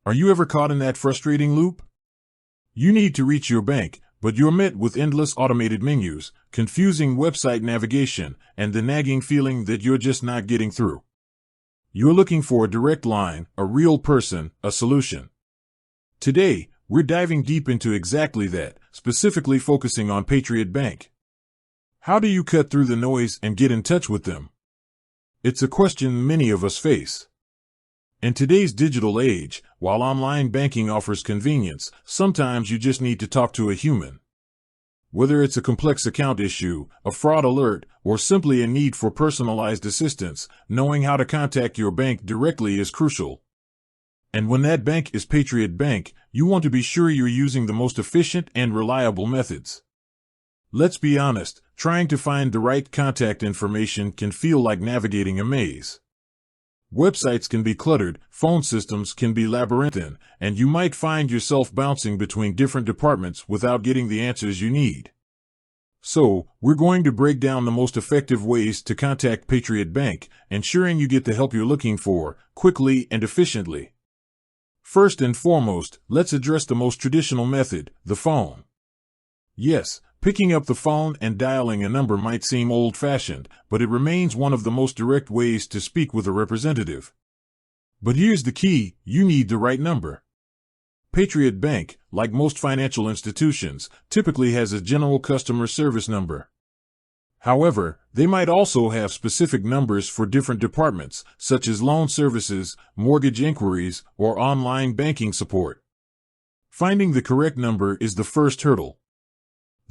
Are you ever caught in that frustrating loop? You need to reach your bank, but you're met with endless automated menus, confusing website navigation, and the nagging feeling that you're just not getting through. You're looking for a direct line, a real person, a solution. Today, we're diving deep into exactly that, specifically focusing on Patriot Bank. How do you cut through the noise and get in touch with them? It's a question many of us face. In today's digital age, while online banking offers convenience, sometimes you just need to talk to a human. Whether it's a complex account issue, a fraud alert, or simply a need for personalized assistance, knowing how to contact your bank directly is crucial. And when that bank is Patriot Bank, you want to be sure you're using the most efficient and reliable methods. Let's be honest, trying to find the right contact information can feel like navigating a maze. Websites can be cluttered, phone systems can be labyrinthine, and you might find yourself bouncing between different departments without getting the answers you need. So, we're going to break down the most effective ways to contact Patriot Bank, ensuring you get the help you're looking for, quickly and efficiently. First and foremost, let's address the most traditional method, the phone. Yes, picking up the phone and dialing a number might seem old-fashioned, but it remains one of the most direct ways to speak with a representative. But here's the key, you need the right number. Patriot Bank, like most financial institutions, typically has a general customer service number. However, they might also have specific numbers for different departments, such as loan services, mortgage inquiries, or online banking support. Finding the correct number is the first hurdle.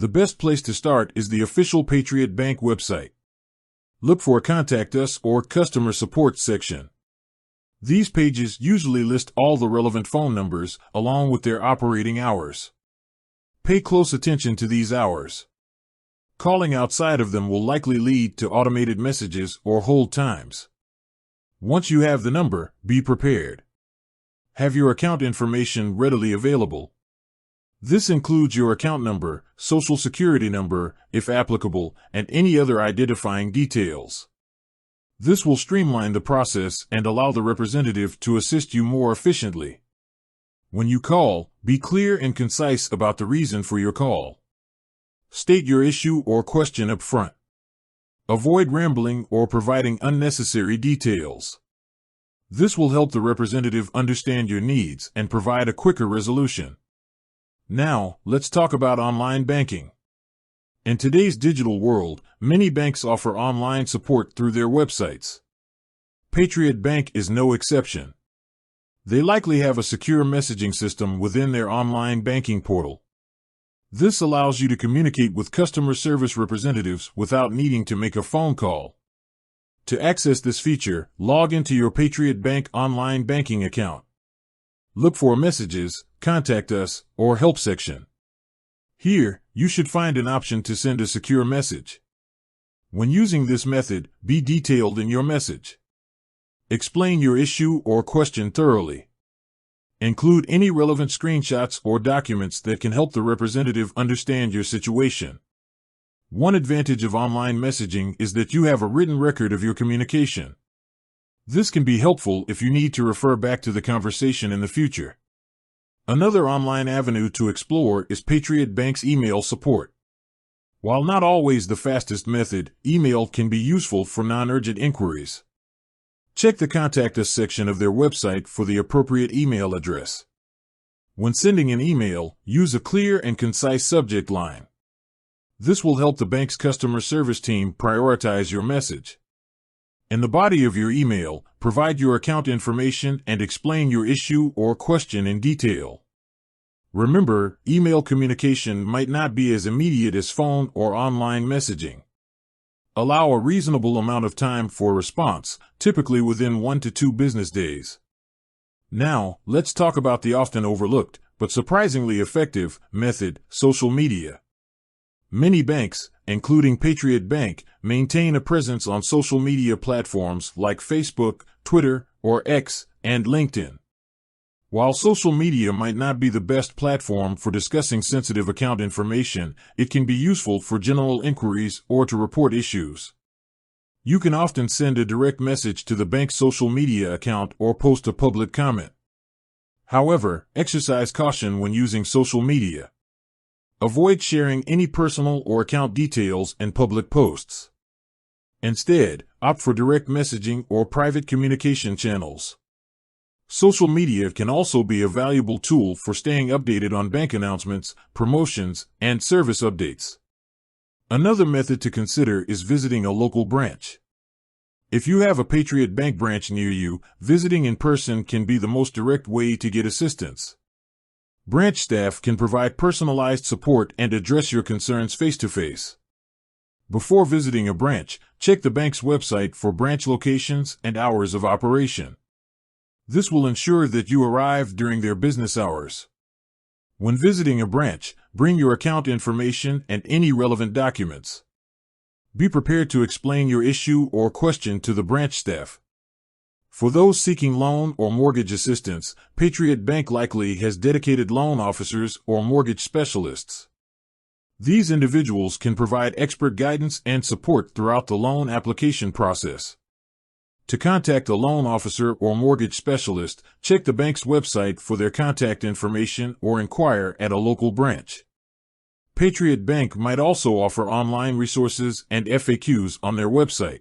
The best place to start is the official Patriot Bank website. Look for a Contact Us or Customer Support section. These pages usually list all the relevant phone numbers, along with their operating hours. Pay close attention to these hours. Calling outside of them will likely lead to automated messages or hold times. Once you have the number, be prepared. Have your account information readily available. This includes your account number, social security number, if applicable, and any other identifying details. This will streamline the process and allow the representative to assist you more efficiently. When you call, be clear and concise about the reason for your call. State your issue or question up front. Avoid rambling or providing unnecessary details. This will help the representative understand your needs and provide a quicker resolution. Now, let's talk about online banking. In today's digital world, many banks offer online support through their websites. Patriot Bank is no exception. They likely have a secure messaging system within their online banking portal. This allows you to communicate with customer service representatives without needing to make a phone call. To access this feature, log into your Patriot Bank online banking account. Look for Messages, Contact Us, or Help section. Here, you should find an option to send a secure message. When using this method, be detailed in your message. Explain your issue or question thoroughly. Include any relevant screenshots or documents that can help the representative understand your situation. One advantage of online messaging is that you have a written record of your communication. This can be helpful if you need to refer back to the conversation in the future. Another online avenue to explore is Patriot Bank's email support. While not always the fastest method, email can be useful for non-urgent inquiries. Check the Contact Us section of their website for the appropriate email address. When sending an email, use a clear and concise subject line. This will help the bank's customer service team prioritize your message. In the body of your email, provide your account information and explain your issue or question in detail. Remember, email communication might not be as immediate as phone or online messaging. Allow a reasonable amount of time for response, typically within 1 to 2 business days. Now, let's talk about the often overlooked, but surprisingly effective, method, social media. Many banks, including Patriot Bank, maintain a presence on social media platforms like Facebook, Twitter, or X, and LinkedIn. While social media might not be the best platform for discussing sensitive account information, it can be useful for general inquiries or to report issues. You can often send a direct message to the bank's social media account or post a public comment. However, exercise caution when using social media. Avoid sharing any personal or account details in public posts. Instead, opt for direct messaging or private communication channels. Social media can also be a valuable tool for staying updated on bank announcements, promotions, and service updates. Another method to consider is visiting a local branch. If you have a Patriot Bank branch near you, visiting in person can be the most direct way to get assistance. Branch staff can provide personalized support and address your concerns face-to-face. Before visiting a branch, check the bank's website for branch locations and hours of operation. This will ensure that you arrive during their business hours. When visiting a branch, bring your account information and any relevant documents. Be prepared to explain your issue or question to the branch staff. For those seeking loan or mortgage assistance, Patriot Bank likely has dedicated loan officers or mortgage specialists. These individuals can provide expert guidance and support throughout the loan application process. To contact a loan officer or mortgage specialist, check the bank's website for their contact information or inquire at a local branch. Patriot Bank might also offer online resources and FAQs on their website.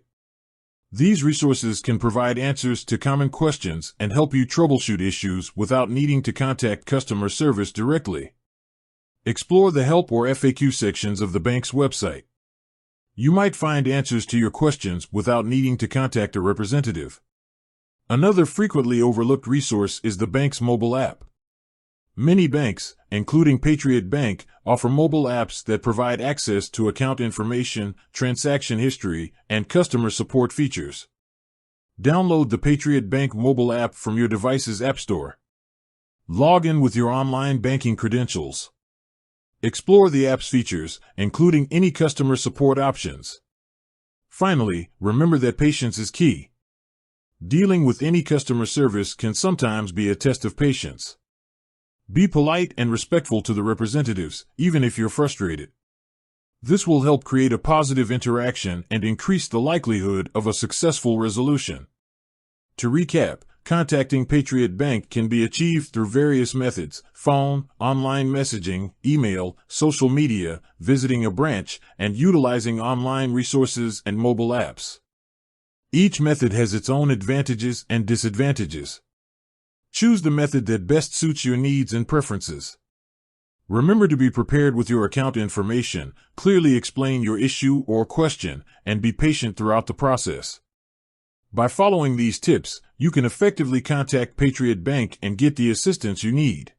These resources can provide answers to common questions and help you troubleshoot issues without needing to contact customer service directly. Explore the help or FAQ sections of the bank's website. You might find answers to your questions without needing to contact a representative. Another frequently overlooked resource is the bank's mobile app. Many banks, including Patriot Bank, offer mobile apps that provide access to account information, transaction history, and customer support features. Download the Patriot Bank mobile app from your device's app store. Log in with your online banking credentials. Explore the app's features, including any customer support options. Finally, remember that patience is key. Dealing with any customer service can sometimes be a test of patience. Be polite and respectful to the representatives, even if you're frustrated. This will help create a positive interaction and increase the likelihood of a successful resolution. To recap, contacting Patriot Bank can be achieved through various methods: phone, online messaging, email, social media, visiting a branch, and utilizing online resources and mobile apps. Each method has its own advantages and disadvantages. Choose the method that best suits your needs and preferences. Remember to be prepared with your account information, clearly explain your issue or question, and be patient throughout the process. By following these tips, you can effectively contact Patriot Bank and get the assistance you need.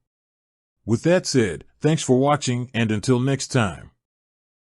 With that said, thanks for watching, and until next time.